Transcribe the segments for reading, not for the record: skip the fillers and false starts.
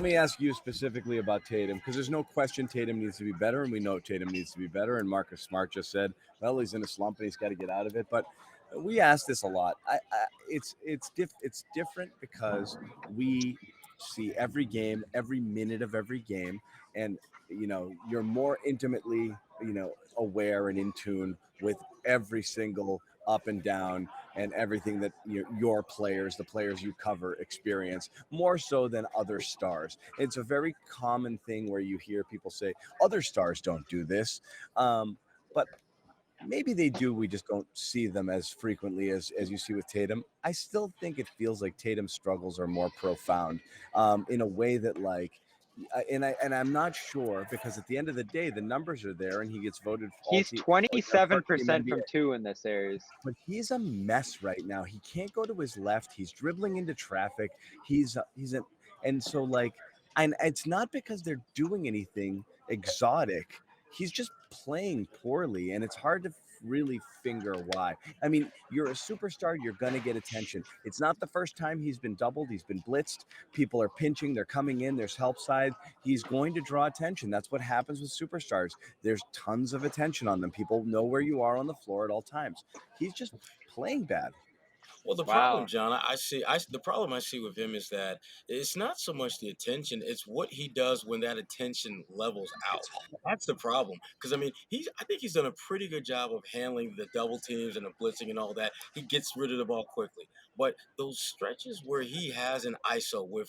let me ask you specifically about Tatum, because there's no question Tatum needs to be better, and we know Tatum needs to be better. And Marcus Smart just said, well, he's in a slump and he's got to get out of it. But we ask this a lot. It's different because we see every game, every minute of every game, and you're more intimately aware and in tune with every single up and down and everything that your players, the players you cover, experience more so than other stars. It's a very common thing where you hear people say other stars don't do this, but maybe they do. We just don't see them as frequently as you see with Tatum. I still think it feels like Tatum's struggles are more profound, in a way that I'm not sure, because at the end of the day, the numbers are there, and he gets voted. He's 27% from 2 in this series. But he's a mess right now. He can't go to his left. He's dribbling into traffic. And so and it's not because they're doing anything exotic. He's just playing poorly, and it's hard to really finger why. I mean, you're a superstar, you're going to get attention. It's not the first time he's been doubled, he's been blitzed. People are pinching, they're coming in, there's help side. He's going to draw attention. That's what happens with superstars. There's tons of attention on them. People know where you are on the floor at all times. He's just playing bad. Well, the problem, John, the problem I see with him is that it's not so much the attention; it's what he does when that attention levels out. That's the problem. Because I think he's done a pretty good job of handling the double teams and the blitzing and all that. He gets rid of the ball quickly, but those stretches where he has an ISO with,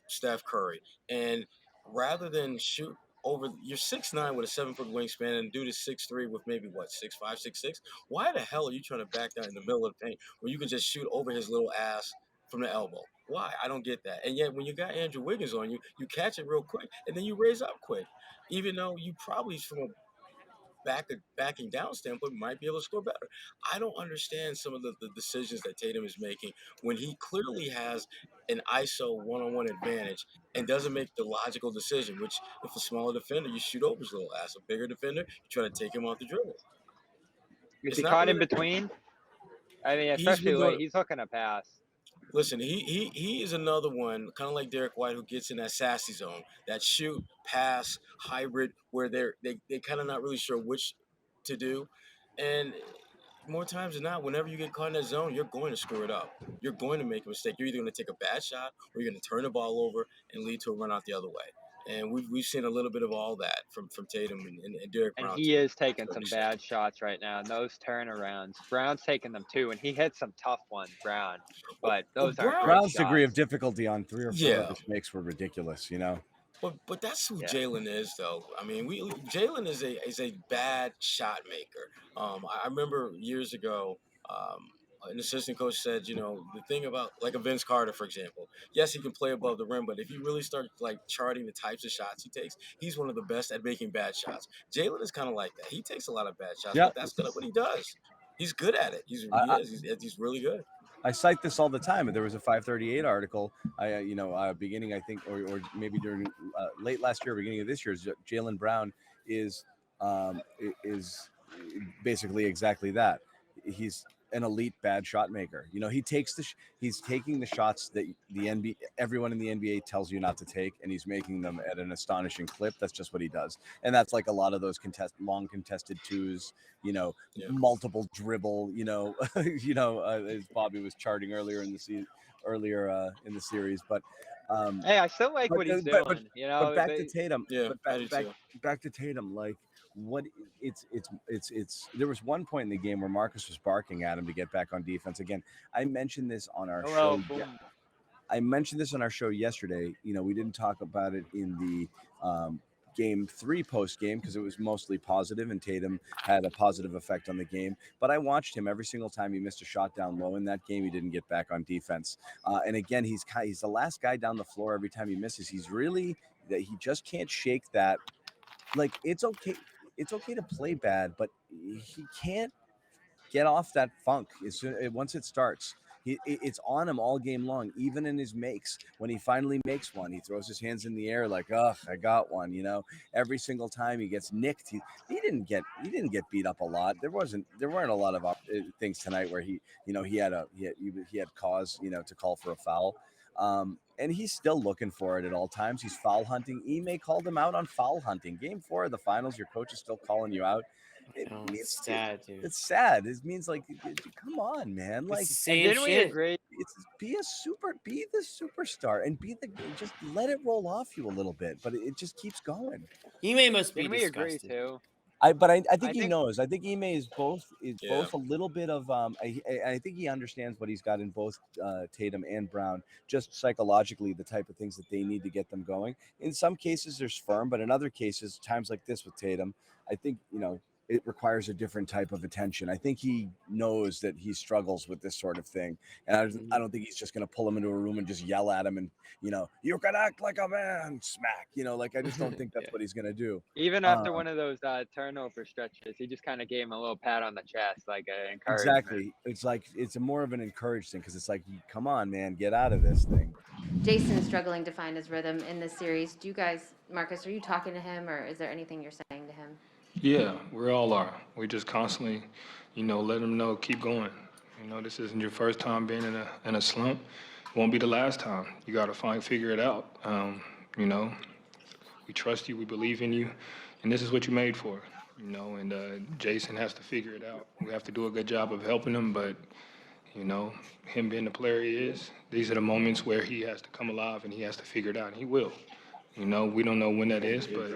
Steph Curry, and rather than shoot over, you're 6'9" with a 7-foot wingspan, and dude is 6'3" with maybe 6'5", 6'6". Why the hell are you trying to back down in the middle of the paint where you can just shoot over his little ass from the elbow? Why? I don't get that. And yet when you got Andrew Wiggins on you, you catch it real quick and then you raise up quick, even though you probably from a backing down standpoint might be able to score better. I don't understand some of the decisions that Tatum is making when he clearly has an ISO one-on-one advantage and doesn't make the logical decision, which if a smaller defender, you shoot over his little ass. A bigger defender, you try to take him off the dribble. Is he caught in between? I mean, especially when he's hooking a pass. Listen, he is another one, kind of like Derek White, who gets in that sassy zone, that shoot, pass, hybrid, where they kind of not really sure which to do. And more times than not, whenever you get caught in that zone, you're going to screw it up. You're going to make a mistake. You're either going to take a bad shot or you're going to turn the ball over and lead to a run out the other way. And we've seen a little bit of all that from Tatum and Derek Brown. And he is taking some bad shots right now. And those turnarounds, Brown's taking them too, and he hit some tough ones, Brown. But those are Brown's degree of difficulty on 3 or 4 of his makes were ridiculous, But that's who Jaylen is, though. I mean, Jaylen is a bad shot maker. I remember years ago, an assistant coach said, the thing about like a Vince Carter, for example. Yes, he can play above the rim, but if you really start charting the types of shots he takes, he's one of the best at making bad shots. Jaylen is kind of like that. He takes a lot of bad shots, but that's kind of what he does. He's good at it. He's really good. I cite this all the time. There was a 538 article, beginning, I think, or maybe during late last year, beginning of this year, Jaylen Brown is basically exactly that. He's an elite bad shot maker. He's taking the shots that everyone in the NBA tells you not to take, and he's making them at an astonishing clip. That's just what he does, and that's like a lot of those long contested twos. Multiple dribble. As Bobby was charting earlier in the series, but. Hey, I still like what he's doing. But back to Tatum. Yeah, back to Tatum. Like what it's there was one point in the game where Marcus was barking at him to get back on defense. Again, I mentioned this on our show. I mentioned this on our show yesterday. We didn't talk about it in the Game 3 post game because it was mostly positive, and Tatum had a positive effect on the game. But I watched him every single time he missed a shot down low in that game. He didn't get back on defense, and again, he's the last guy down the floor every time he misses. He just can't shake that. Like it's okay to play bad, but he can't get off that funk once it starts. It's on him all game long, even in his makes. When he finally makes one, he throws his hands in the air like, "Ugh, I got one." Every single time he gets nicked, he didn't get beat up a lot. There weren't a lot of things tonight where he had cause to call for a foul. And he's still looking for it at all times. He's foul hunting. Ime called him out on foul hunting. Game 4 of the finals, your coach is still calling you out. It's sad, dude. It's sad. It means like, come on, man. Like, it's And didn't we agree? be the superstar and just let it roll off you a little bit. But it just keeps going. Ime must be Didn't we agree disgusted. too? I think he knows. I think Ime is both a little bit of I think he understands what he's got in both Tatum and Brown, just psychologically the type of things that they need to get them going. In some cases there's firm, but in other cases, times like this with Tatum, I think, it requires a different type of attention. I think he knows that he struggles with this sort of thing. And I don't think he's just going to pull him into a room and just yell at him and, you can act like a man, smack. I just don't think that's what he's going to do. Even after one of those turnover stretches, he just kind of gave him a little pat on the chest, like encouragement. Exactly. It's like, it's more of an encouraged thing because it's like, come on, man, get out of this thing. Jason's struggling to find his rhythm in this series. Do you guys, Marcus, are you talking to him or is there anything you're saying to him? Yeah, we all are. We just constantly, let him know, keep going. This isn't your first time being in a slump. It won't be the last time. You got to figure it out. We trust you, we believe in you, and this is what you made for. And Jayson has to figure it out. We have to do a good job of helping him, but him being the player he is, these are the moments where he has to come alive and he has to figure it out, and he will. We don't know when that is, but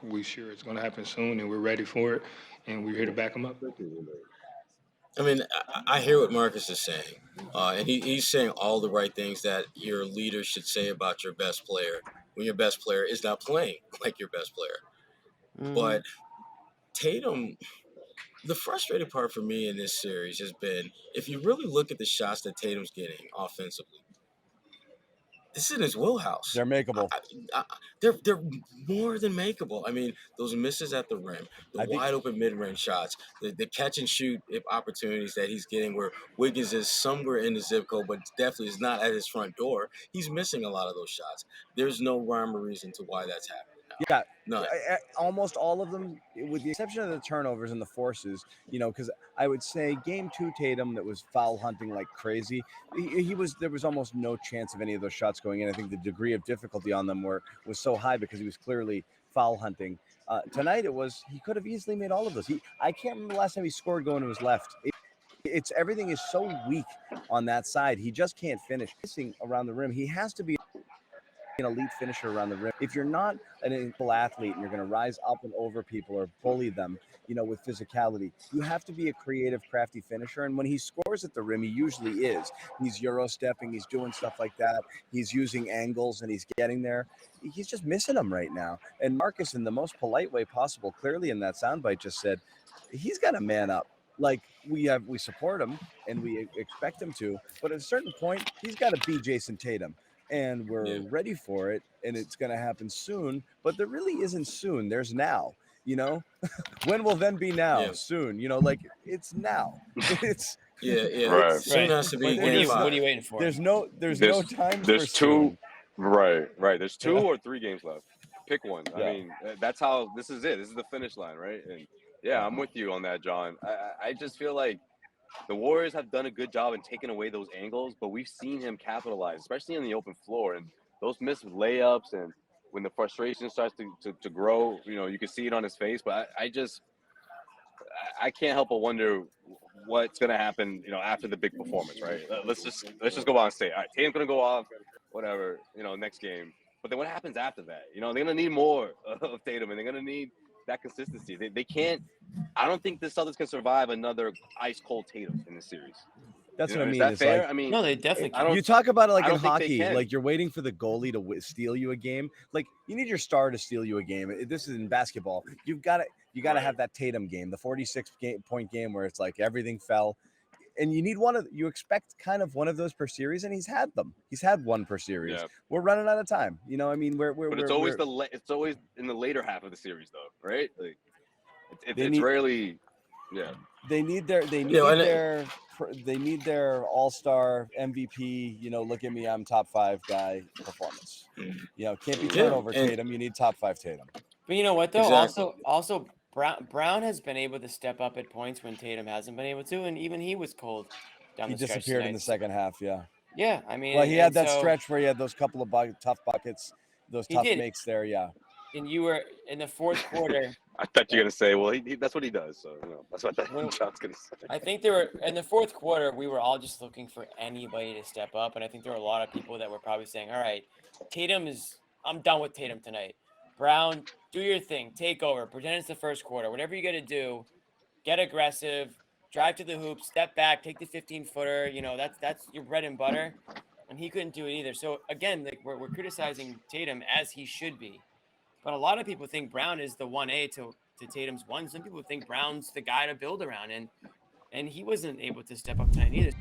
we're sure it's going to happen soon, and we're ready for it, and we're here to back him up. I mean, I hear what Marcus is saying, and he's saying all the right things that your leader should say about your best player when your best player is not playing like your best player. But Tatum, the frustrating part for me in this series has been, if you really look at the shots that Tatum's getting offensively, this is in his wheelhouse. They're makeable. They're more than makeable. I mean, those misses at the rim, the wide open mid-range shots, the catch and shoot opportunities that he's getting where Wiggins is somewhere in the zip code, but definitely is not at his front door. He's missing a lot of those shots. There's no rhyme or reason to why that's happening now. Yeah, none. Almost all of them, with the exception of the turnovers and the forces, because I would say game 2 Tatum that was foul hunting like crazy. There was almost no chance of any of those shots going in. I think the degree of difficulty on them was so high because he was clearly foul hunting. Tonight he could have easily made all of those. I can't remember the last time he scored going to his left. It's everything is so weak on that side. He just can't finish. Missing around the rim. He has to be an elite finisher around the rim. If you're not an equal athlete and you're going to rise up and over people or bully them, with physicality, you have to be a creative, crafty finisher. And when he scores at the rim, he usually is. He's Euro stepping, he's doing stuff like that. He's using angles and he's getting there. He's just missing them right now. And Marcus, in the most polite way possible, clearly in that soundbite just said, he's got to man up. Like we support him and we expect him to, but at a certain point, he's got to be Jayson Tatum. And we're ready for it, and it's going to happen soon. But there really isn't soon. There's now. When will then be now? Yeah. Soon. Like it's now. It's right. Soon has to be. What are you waiting for? There's no time. There's two. Soon. Right. There's 2 or 3 games left. Pick one. Yeah. I mean, that's how this is it. This is the finish line, right? And yeah, I'm with you on that, John. I just feel like the Warriors have done a good job in taking away those angles, but we've seen him capitalize, especially in the open floor. And those missed layups, and when the frustration starts to grow, you can see it on his face. But I can't help but wonder what's going to happen, after the big performance, right? Let's just go on and say, all right, Tatum's going to go off, whatever, next game. But then what happens after that? They're going to need more of Tatum, and they're going to need that consistency. They can't. I don't think the Celtics can survive another ice cold Tatum in this series. That's what I mean. Is that fair? Like, I mean, no, they definitely can. You talk about it like in hockey, like you're waiting for the goalie to steal you a game. Like you need your star to steal you a game. This is in basketball. You got to have that Tatum game, the 46-point game where it's like everything fell. And you expect kind of one of those per series, and he's had them. He's had one per series. Yeah. We're running out of time. I mean, but it's always in the later half of the series, though, right? Like, it's rarely, yeah. They need their all-star MVP. Look at me, I'm top 5 guy performance. Can't be turnover Tatum. You need top 5 Tatum. But you know what though? Exactly. Also. Brown has been able to step up at points when Tatum hasn't been able to, and even he was cold down the stretch. He disappeared in the second half, yeah. Yeah, I mean, Well, he had that so stretch where he had those couple of tough buckets, those tough did. makes there. Yeah. And you were in the fourth quarter. I thought you were gonna say, well, that's what he does. So that's what John's gonna say. I think there were in the fourth quarter, we were all just looking for anybody to step up, and I think there were a lot of people that were probably saying, "All right, I'm done with Tatum tonight. Brown, do your thing, take over, pretend it's the first quarter, whatever you got to do, get aggressive, drive to the hoop, step back, take the 15-footer. That's your bread and butter." And he couldn't do it either. So again, like we're criticizing Tatum as he should be. But a lot of people think Brown is the 1A to Tatum's 1. Some people think Brown's the guy to build around, and he wasn't able to step up tonight either.